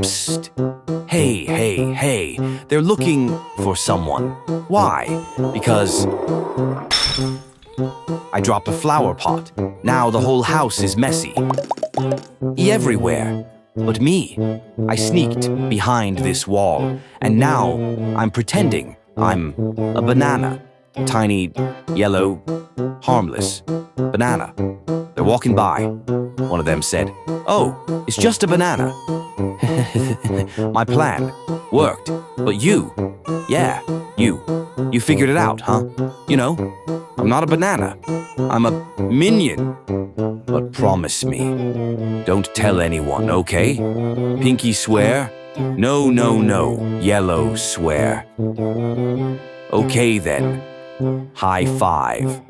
Psst. Hey, hey, hey. They're looking for someone. Why? Because I dropped a flower pot. Now the whole house is messy. Everywhere. But me. I sneaked behind this wall, and now I'm pretending I'm a banana. Tiny, yellow, harmless banana. They're walking by. One of them said, "Oh, it's just a banana." My plan worked, but you, you figured it out, huh? You know, I'm not a banana. I'm a minion. But promise me, don't tell anyone, okay? Pinky swear? No, no, no. Yellow swear. Okay then. High five.